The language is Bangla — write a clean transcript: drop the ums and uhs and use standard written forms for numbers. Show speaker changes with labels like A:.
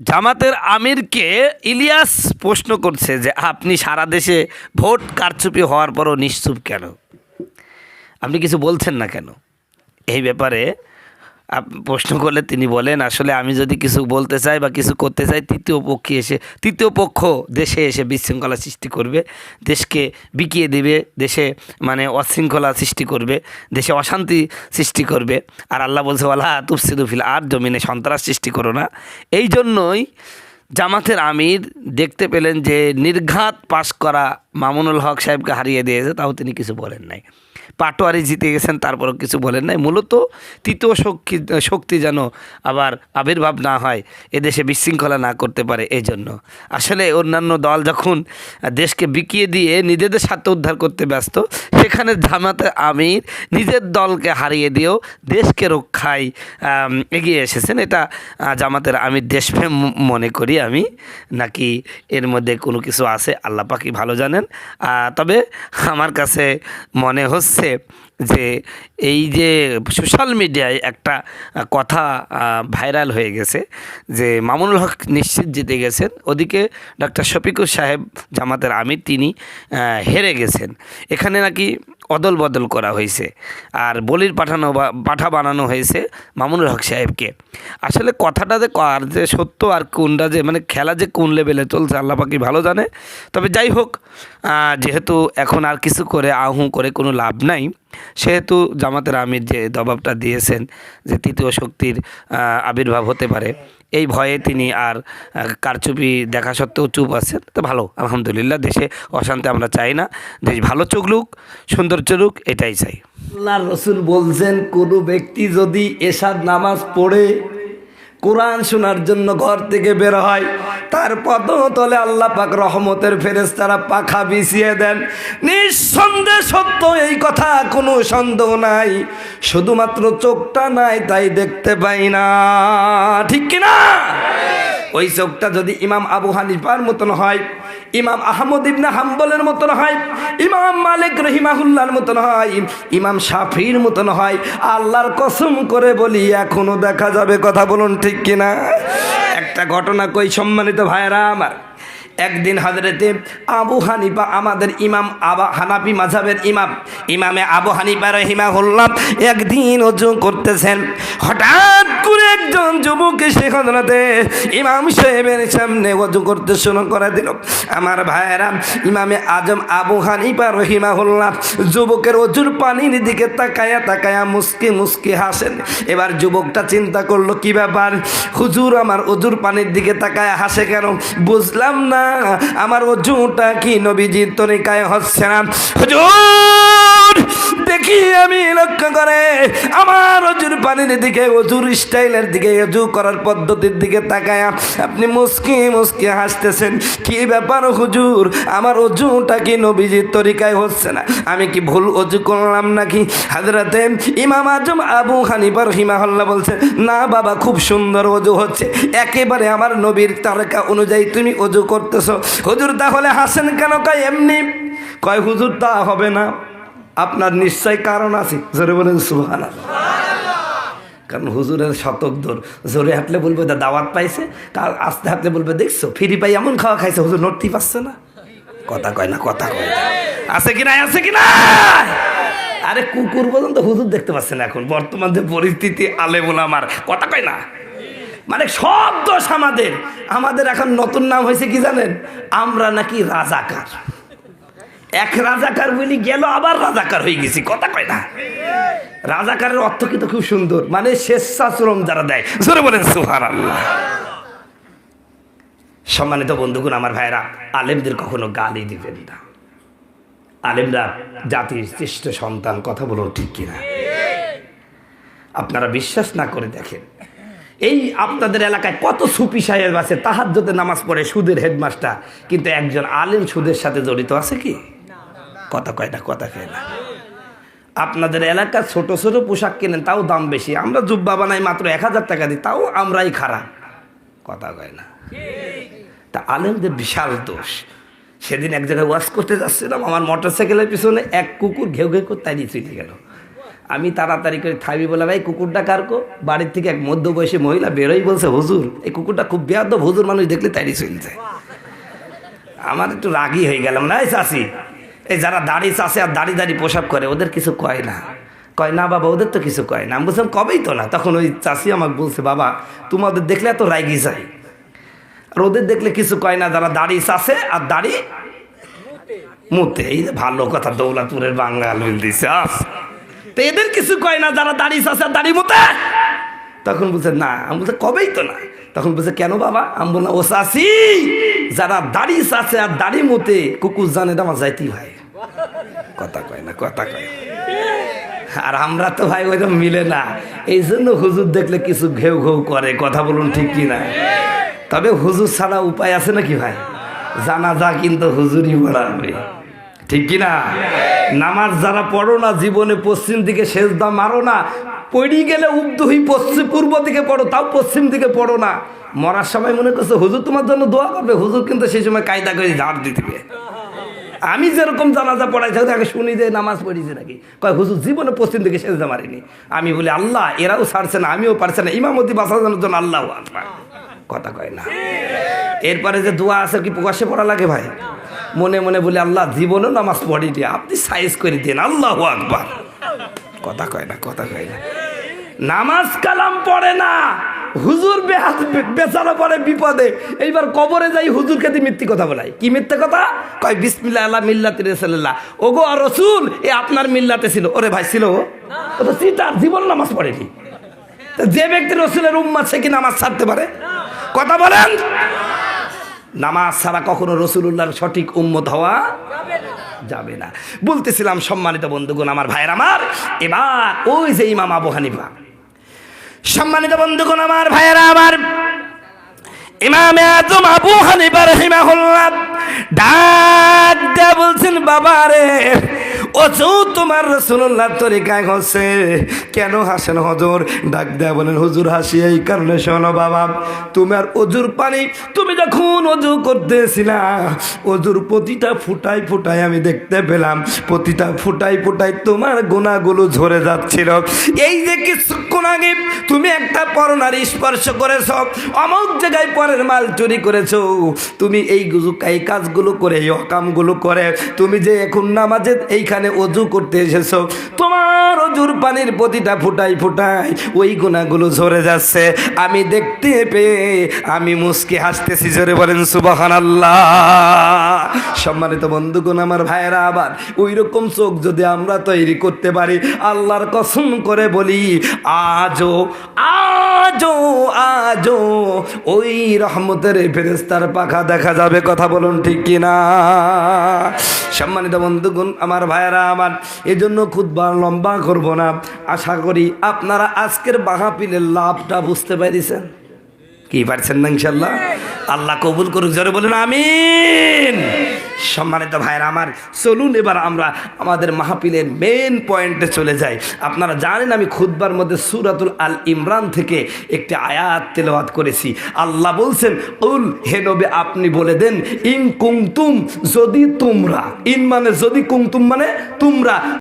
A: জামাতের আমিরকে ইলিয়াস প্রশ্ন করছে যে আপনি সারা দেশে ভোট কারচুপি হওয়ার পরও নিশ্চুপ কেন, আপনি কিছু বলছেন না কেন? এই ব্যাপারে প্রশ্ন করলে তিনি বলেন, আসলে আমি যদি কিছু বলতে চাই বা কিছু করতে চাই, তৃতীয় পক্ষ দেশে এসে বিশৃঙ্খলা সৃষ্টি করবে, দেশকে বিকিয়ে দিবে, দেশে মানে অশৃঙ্খলা সৃষ্টি করবে, দেশে অশান্তি সৃষ্টি করবে। আর আল্লাহ বলছে ওয়ালা তুফসিদু ফিল আরদ, জমিনে সন্ত্রাস সৃষ্টি করো না। এই জন্যই জামাতের আমির দেখতে পেলেন যে নির্ঘাত পাশ করা মামুনুল হক সাহেবকে হারিয়ে দিয়েছে, তাও তিনি কিছু বলেন নাই। পাটোয়ারি জিতে গেছেন, তারপরও কিছু বলেন নাই। মূলত তৃতীয় শক্তি যেন আবার আবির্ভাব না হয়, এদেশে বিশৃঙ্খলা না করতে পারে, এই জন্য। আসলে অন্যান্য দল যখন দেশকে বিকিয়ে দিয়ে নিজেদের স্বার্থ উদ্ধার করতে ব্যস্ত, সেখানে জামাতে আমির নিজের দলকে হারিয়ে দিয়েও দেশকে রক্ষায় এগিয়ে এসেছেন। এটা জামাতের আমির দেশপ্রেম মনে করি আমি, নাকি এর মধ্যে কোনো কিছু আছে আল্লাহ পাকই ভালো জানেন। তবে আমার কাছে মনে হচ্ছে যে এই যে সোশ্যাল মিডিয়ায় একটা কথা ভাইরাল হয়ে গেছে যে মামুনুল হক নিশ্চিত জিতে গেছেন, ওদিকে ডক্টর শফিকুর সাহেব জামাতের আমির তিনি হেরে গেছেন। এখানে নাকি অদল বদল করা হয়েছে আর বলির পাঠা বানানো হয়েছে মামুনুল হক সাহেবকে। আসলে কথাটা যে আর যে সত্য আর কোনটা যে মানে খেলা যে কোন লেভেলে চলছে আল্লাহ পাকি ভালো জানে। তবে যাই হোক, যেহেতু এখন আর কিছু করে আহু করে কোনো লাভ নাই, সেহেতু জামাতের আমির যে জবাবটা দিয়েছেন যে তৃতীয় শক্তির আবির্ভাব হতে পারে, এই ভয়ে তিনি আর কারচুপি দেখা সত্ত্বেও চুপ আছেন। তো ভালো, আলহামদুলিল্লাহ। দেশে অশান্তি আমরা চাই না, দেশ ভালো চলুক, সুন্দর চলুক, এটাই চাই।
B: আল্লাহর রসুল বলছেন, কোনো ব্যক্তি যদি এশার নামাজ পড়ে কোরআন শোনার জন্য ঘর থেকে বের হয়, তার পদতলে আল্লাহ পাক রহমতের ফেরেশতারা পাখা বিছিয়ে দেন। নিঃসন্দেহে সত্য এই কথা, কোনো সন্দেহ নাই। শুধুমাত্র চোখটা নাই তাই দেখতে পাই না, ঠিক কিনা? ওই চোখটা যদি ইমাম আবু হানিফার মতন হয়, ইমাম আহমদ ইবনে হাম্বলের মতন হয়, ইমাম মালিক রহিমাহুল্লাহর মতন হয়, ইমাম শাফির মতন হয়, আল্লাহর কসম করে বলি এখনো দেখা যাবে। কথা বলুন ঠিক কিনা? একটা ঘটনা কই সম্মানিত ভাইরা আমার। একদিন হযরতে আবু হানিফা, আমাদের ইমাম হানাফি মাযহাবের ইমামে আবু হানিফা রাহিমাহুল্লাহ একদিন ওযু করতেছেন। হঠাৎ করে একজন যুবক এসে হযরতে ইমাম সাহেবের সামনে ওযু করতে শুরু করে দিল। আমার ভাইয়েরা, ইমামে আজম আবু হানিফা রাহিমাহুল্লাহ যুবকের ওযুর পানির দিকে তাকায়া মুস্কি মুস্কি হাসেন। এবার যুবকটা চিন্তা করলো, কি ব্যাপার, হুজুর আমার ওযুর পানির দিকে তাকায়া হাসে কেন? বুঝলাম না, আমার ওযুটা কি নবীজির তরিকায় হচ্ছে না। হুজুর দেখি আমি লক্ষ্য করে আমার ওযুর পানির দিকে, ওযুর স্টাইলের দিকে, ওযু করার পদ্ধতির দিকে তাকায়া আপনি মুস্কি মুস্কি হাসতেছেন। কি ব্যাপার হুজুর, আমার ওযুটা কি নবীজির তরিকায় হচ্ছে না? আমি কি ভুল ওযু করলাম নাকি? হযরতে ইমাম আজম আবু হানিফা রাহিমাহুল্লাহ বলছে, না বাবা, খুব সুন্দর ওযু হচ্ছে, একেবারে আমার নবীর তরিকা অনুযায়ী তুমি ওযু করতেছো। হুজুর তাহলে হাসেন কেন? কয় এমনি। কয় হুজুর তা হবে না, আপনার নিশ্চয় কারণ আছে। জোরে বলেন সুবহানাল্লাহ। কারণ হুজুরের শতক দূর, জোরে হাঁটলে বলবে দাওয়াত পাইছে, কাল আস্তে হাঁটলে বলবে দেখছো ফিরি পাই এমন খাওয়া খাইছে, হুজুর নড়তেই পারছে না। কথা কয় না, কথা কয় না। আছে কি নাই, আছে কি না? আরে কুকুর পর্যন্ত হুজুর দেখতে পাচ্ছে না এখন বর্তমান যে পরিস্থিতি। আলেম ওলামার কথা কয় না, মানে সব দোষ আমাদের। আমাদের এখন নতুন নাম হয়েছে কি জানেন? আমরা নাকি রাজাকার। এক রাজাকার বলি গেল, আবার রাজাকার হয়ে গেছি। কথা কয় না? রাজাকারের অর্থ কিন্তু খুব সুন্দর, মানে স্বেচ্ছাশ্রম যারা দেয়। জোরে বলেন সুবহানাল্লাহ। সম্মানিত বন্ধুগণ, আমার ভাইরা, আলেমদের কখনো গালি দিবেন না। আলেমরা জাতির শ্রেষ্ঠ সন্তান। কথা বলুন ঠিক কিনা? আপনারা বিশ্বাস না করে দেখেন, এই আপনাদের এলাকায় কত সুফি সাহেব আছে, তাহাজ্জুদে নামাজ পড়ে, সুদের হেডমাস্টার, কিন্তু একজন আলেম সুদের সাথে জড়িত আছে কি? কথা কয় না, কথা কয় না। আপনাদের এলাকার ছোট ছোট পোশাক কেনেন, তাও দাম বেশি। আমরা জুব্বা বানাই মাত্র 1000 টাকা দিই, তাও আমরাই খারাপ। কথা কয় না। তা আলেমদের বিশাল দোষ। সেদিন এক জায়গায় ওয়াজ করতে যাচ্ছিলাম, আমার মোটরসাইকেলের পিছনে এক কুকুর ঘেউ ঘেউ করে তাই চলে গেল। আমি তাড়াতাড়ি করে থামি বলে, ভাই কুকুরটা কার কো? বাড়ির থেকে এক মধ্যবয়সী মহিলা বেরোই বলছে, হুজুর এই কুকুরটা খুব বেয়াদব, হুজুর মানুষ দেখলে তাই চলছে। আমার একটু রাগই হয়ে গেলাম, না এই চাষি, এই যারা দাড়ি চাষে আর দাড়ি দাড়ি পোশাক করে ওদের কিছু কয় না? কয় না বাবা, ওদের তো কিছু কয় না। আমি বলছিলাম কবেই তো না। তখন ওই চাষি আমাকে বলছে, বাবা তোমাদের দেখলে এত রাগি যায়, আর ওদের দেখলে কিছু কয় না, যারা দাড়ি চাষে আর দাড়ি মুতে। এই যে ভালো কথা, দৌলতপুরের বাঙাল দিছে, তো এদের কিছু কয় না যারা দাড়ি চাষে আর দাড়ি মুতে। তখন বলছে না। আমি বলছে কবেই তো না। তখন বলছে কেন বাবা? আমি বললাম, ও চাষি, যারা দাড়ি চাষে আর দাড়ি মুতে কুকুর জানে আমার যাইতেই ভাই। কথা কয় না, কথা কয়। আর আমরা তো ভাই ওইরকম মিলে না, এই জন্য হুজুর দেখলে কিছু ঘেউ ঘেউ করে। কথা বলুন ঠিক কি না? তবে হুজুর ছাড়া উপায় আছে নাকি ভাই? জানাজা কিন্তু হুজুরই পড়াবে, ঠিক কি না? নামাজ যারা পড়ো না, জীবনে পশ্চিম দিকে সেজদা মারো না, পড়ি গেলে উদ্দুহি পশ্চিম পূর্ব দিকে পড়ো, তাও পশ্চিম দিকে পড়ো না। মরার সময় মনে করছো হুজুর তোমার জন্য দোয়া করবে, হুজুর কিন্তু সেই সময় কায়দা করে ঝাড় দিয়ে দিবে। আমি যেরকম জানাজা পড়াই থাকতে আগে শুনি যে নামাজ পড়িছে নাকি, কয় হুজুর জীবনে পশ্চিম দিকে সেজদা মারিনি। আমি বলি আল্লাহ এরাও ছাড়ছে না, আমিও পারছে না, ইমামতি বাঁচানোর জন্য আল্লাহ আকবার। কথা কয় না। এরপরে যে দোয়া আছে কি প্রকাশ্যে পড়া লাগে ভাই? মনে মনে বলি আল্লাহ জীবনেও নামাজ পড়িনি, আপনি সাইজ করে দিন, আল্লাহ আকবার। কথা কয় না, কথা কয় না। নামাজ কালাম পড়ে না, হুজুর বেচারা পড়ে বিপদে। এইবার কবরে যাই হুজুরকে দিয়ে মিথ্যে কথা বলাই। কি মিথ্যে কথা? কয় বিসমিল্লাহ আল্লাহ মিল্লাতে রাসূলুল্লাহ, ওগো আর রসুল এ আপনার মিল্লাতে ছিল। ওরে ভাই ছিল, ও তো চিটার, জীবন নামাজ পড়েনি। যে ব্যক্তি রসুলের উম্মত সে কি নামাজ ছাড়তে পারে? কথা বলেন। নামাজ ছাড়া কখনো রসুলুল্লাহর সঠিক উম্মত হওয়া যাবে না। বলতেছিলাম সম্মানিত বন্ধুগণ, আমার ভাইয়ের আমার, এবার ওই যে ইমাম আবু হানিফা, সম্মানিত বন্ধুগণ আমার ভাইয়েরা আমার, ইমামে আজম আবু হানিফা রাহিমাহুল্লাহ ডাক দিয়ে বলছেন, বাবা রে অজু তোমার রাসূলুল্লাহর তরিকায় হচ্ছে, কেন হাসেন হুজুর? ডাক দেয়া বলেন, হুজুর হাসি এই কারণে, শোনো বাবা, তোমার অজুর পানি তুমি যখন অজু করতেছিলা, অজুর প্রতিটা ফুটাই ফুটাই আমি দেখতে পেলাম, প্রতিটা ফুটাই ফুটাই তোমার গুনাহগুলো ঝরে যাচ্ছিল। এই যে কিছুক্ষণ আগে তুমি একটা পরনার স্পর্শ করেছ, অমুক জায়গায় পরের মাল চুরি করেছো, তুমি এই কাজগুলো করে, এই অকামগুলো করে, তুমি যে এখন নামাজে এইখানে অজু করতে এসেছো, তোমার অজুর পানির প্রতিটা ফুটাই ফুটাই ওই গুনাহগুলো ঝরে যাচ্ছে। আমি দেখতে পেয়ে আমি মুস্কি হাসতেছি। জোরে বলেন সুবহানাল্লাহ। সম্মানিত বন্ধুগণ আমার ভাইয়েরা, আবার ওই রকম চোখ যদি আমরা তৈরি করতে পারি, আল্লাহর কসম করে বলি, আজও আজও আজও ওই রহমতের ফেরেশতার পাখা দেখা যাবে। কথা বলুন ঠিক কিনা? সম্মানিত বন্ধুগণ আমার ভাইয়েরা আমার, এজন্য খুতবা লম্বা করব না। আশা করি আপনারা আজকের মাহফিলের লাভটা বুঝতে পেরেছেন। কি পারছেন না? ইনশাল্লাহ আল্লাহ কবুল করুক। জোরে বলুন আমিন। সম্মানিত ভাইরা আমার, চলুন এবার আমরা আমাদের মাহফিলের মেন পয়েন্টে চলে যাই। আপনারা জানেন আমি খুতবার মধ্যে সূরাতুল আল ইমরান থেকে একটি আয়াত তেলাওয়াত করেছি। আল্লাহ বলছেন, কুল, হে নবী আপনি বলে দেন, ইন কুনতুম, যদি তোমরা, ইন মানে যদি, কুনতুম মানে তোমরা,